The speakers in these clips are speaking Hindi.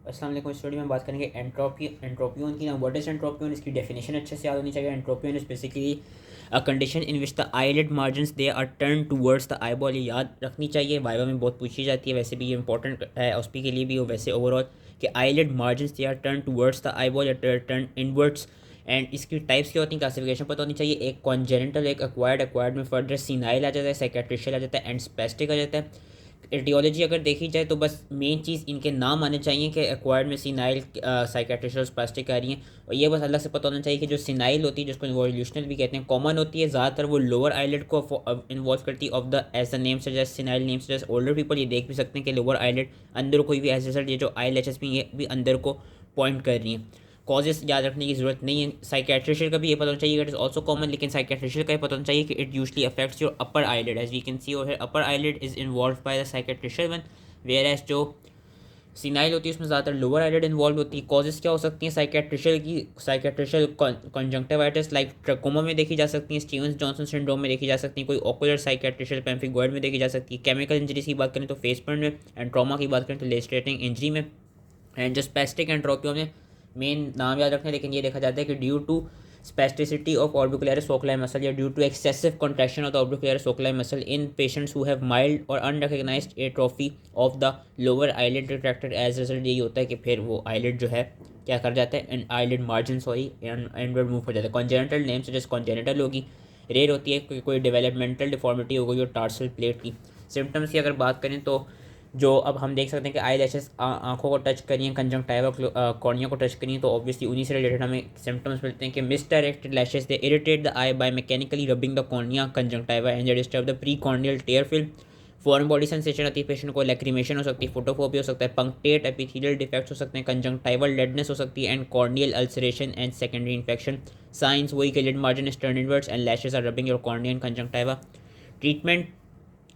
अस्सलाम वालेकुम। स्टोरी में बात करेंगे एंट्रोपियन की। ना व्हाट इज़ एंट्रोपियन, इसकी डेफिनेशन अच्छे से याद होनी चाहिए। Entropion is basically a condition in which the eyelid margins they are turn towards the eyeball. ये याद रखनी चाहिए, वाइवा में बहुत पूछी जाती है, वैसे भी ये इंपॉर्टेंट है ओस्पी के लिए भी और वैसे ओवरऑल कि eyelid margins they are turn towards the eyeball या टर्न इनवर्ड्स। एंड इसकी टाइप्स क्या होती हैं, क्लासिफिकेशन पता होनी चाहिए। एक कॉन्जेनिटल, एक एक्वायर्ड में फर्दर सीनाइल आ जाता है, साइकेट्रिशियल आ जाता है एंड स्पेस्टिक आ जाता है। एटियोलॉजी अगर देखी जाए तो बस मेन चीज़ इनके नाम आने चाहिए कि एक्वायर्ड में सिनाइल, साइकेट्रिशियल, स्पास्टिक आ रही हैं। और ये बस अलग से पता होना चाहिए कि जो सिनाइल होती है, जिसको इवोल्यूशनल भी कहते हैं, कॉमन होती है, ज़्यादातर वो लोअर आईलेट को इन्वॉल्व करती है। Of the as the name suggest, senile name suggest older people. ये देख भी सकते हैं कि लोअर आईलेट अंदर कोई भी एज रिजल्ट, ये जो आई एच एस भी ये भी अंदर को पॉइंट कर रही हैं। कॉजेस याद रखने की ज़रूरत नहीं है। साइकेट्रिशियल का भी ये पता होना चाहिए, इट इज़ ऑल्सो कॉमन, लेकिन साइकेट्रिशियल का ये पता होना चाहिए कि it usually affects your upper eyelid, as we can see over. Upper eyelid is involve by the cicatricial one, whereas जो सिनाइल होती है उसमें ज़्यादातर लोअर आईलिड इन्वॉल्व होती है। कॉजेस क्या हो सकती हैं साइकेट्रिशियल की? साइकेट्रिशियल कंजंक्टिवाइटिस लाइक ट्रकोमा में देखी जा सकती है, स्टीवंस जॉनसन सिंड्रोम में देखी जा सकती है, कोई ओकुलर साइकेट्रिशियल पेम्फिगॉइड में देखी जा सकती है। केमिकल इंजरीज की बात करें तो फेस बर्न में, एंड ट्रॉमा की बात करें तो लेस्ट्रेटिंग इंजरी में। एंड जो स्पेस्टिक एंट्रोपियो में मेन नाम याद रखना है, लेकिन ये देखा जाता है कि due to spasticity of orbicularis oculi muscle या due to excessive contraction of the orbicularis oculi muscle in patients who have mild or unrecognized atrophy of the lower eyelid retractor, as result यही होता है कि फिर वो eyelid जो है क्या कर जाता है, eyelid margin sorry inward move हो जाता है। congenital नेम से जैसे congenital होगी, रेयर होती है, कोई डेवलपमेंटल डिफॉर्मिटी हो गई और टार्सल प्लेट की। सिम्टम्स की अगर बात करें तो जो अब हम देख सकते हैं कि आई लैशेस आँखों को टच करिए, कंजंक्टिवा कॉर्निया को टच करिए, तो ऑब्वियसली उन्हीं से रिलेटेड हमें सिम्टम्स मिलते हैं कि misdirected lashes they irritate the eye by mechanically rubbing the cornea conjunctiva and disturb the pre corneal tear film. Foreign body sensation आती है पेशेंट को, लैक्रीमेशन हो सकती है, फोटोफोबिया हो सकता है, पंक्टेट एपिथेलियल डिफेक्ट्स हो सकते हैं, कंजंक्टिवल डेडनेस हो सकती है and corneal ulceration and secondary infection. Signs वही कि lid margin is turn inwards and lashes are rubbing your cornea and conjunctiva. Treatment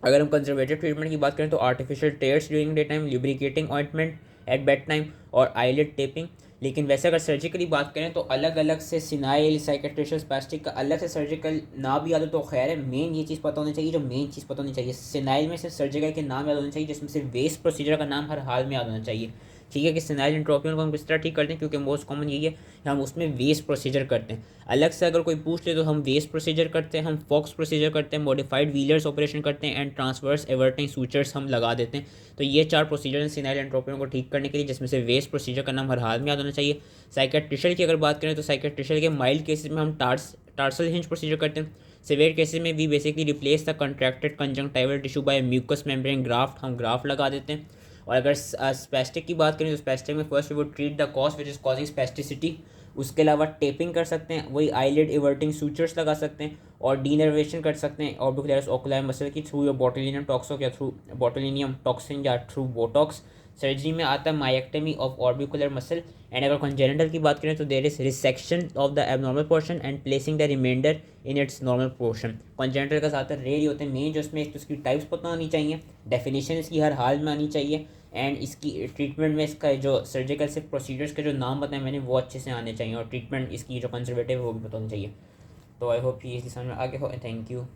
अगर हम कंजर्वेटिव ट्रीटमेंट की बात करें तो artificial tears during day time, lubricating ointment at bed time और आईलिड टेपिंग। लेकिन वैसे अगर सर्जिकली बात करें तो अलग अलग से सिनाइल, साइकेट्रिशियल, स्पास्टिक का अलग से सर्जिकल ना भी याद हो तो खैर है। मेन ये चीज़ पता होनी चाहिए, जो मेन चीज़ पता होनी चाहिए, सिनाइल में से सर्जिकल के नाम याद होने चाहिए, जिसमें से वेस्ट प्रोसीजर का नाम हर हाल में याद होना चाहिए। ठीक है कि सिनाइल एंट्रोपियन को हम किस तरह ठीक करते हैं, क्योंकि मोस्ट कॉमन यही है कि हम उसमें वेस्ट प्रोसीजर करते हैं। अलग से अगर कोई पूछ ले तो हम वेस्ट प्रोसीजर करते हैं, हम फॉक्स प्रोसीजर करते हैं, मॉडिफाइड व्हीलर्स ऑपरेशन करते हैं एंड ट्रांसवर्स एवर्टिंग सूचर्स हम लगा देते हैं। तो ये 4 प्रोसीजर हैं सिनाइल एंट्रोपियन को ठीक करने के लिए, जिसमें से वेस्ट प्रोसीजर का नाम हर हाल में याद होना चाहिए। साइकेट्रिशियल की अगर बात करें तो साइकेट्रिशियल के माइल्ड केसेस में हम टार्सल हिंज प्रोसीजर करते हैं। सिवियर केसेस में we basically replace the contracted conjunctival tissue by mucous membrane graft, हम ग्राफ्ट लगा देते हैं। और अगर स्पेस्टिक की बात करें तो स्पेस्टिक में first we would treat the cause which is causing spasticity. उसके अलावा टेपिंग कर सकते हैं, वही आईलिड इवर्टिंग सूचर्स लगा सकते हैं और डीनर्वेशन कर सकते हैं ऑर्बिकुलरिस ओकुलाई मसल की थ्रू या बोटुलिनियम टॉक्सिक या थ्रू बोटुलिनियम टॉक्सिन या थ्रू बोटॉक्स। सर्जरी में आता है myectomy of orbicular muscle. And अगर कंजेनिटल की बात करें तो there is resection of the abnormal portion and placing the reminder in its normal portion. Congenital का ज़्यादातर रेयर ही होते हैं। मेन जो इसमें एक तो इसकी टाइप्स पता होनी चाहिए, डेफिनेशन इसकी हर हाल में आनी चाहिए, एंड इसकी ट्रीटमेंट में इसका जो सर्जिकल से प्रोसीजर्स के जो नाम बताए मैंने वो अच्छे से आने चाहिए, और ट्रीटमेंट इसकी जो कंजर्वेटिव है वो भी पता होनी चाहिए। तो आई होप ये समझ में आगे हो। Thank you.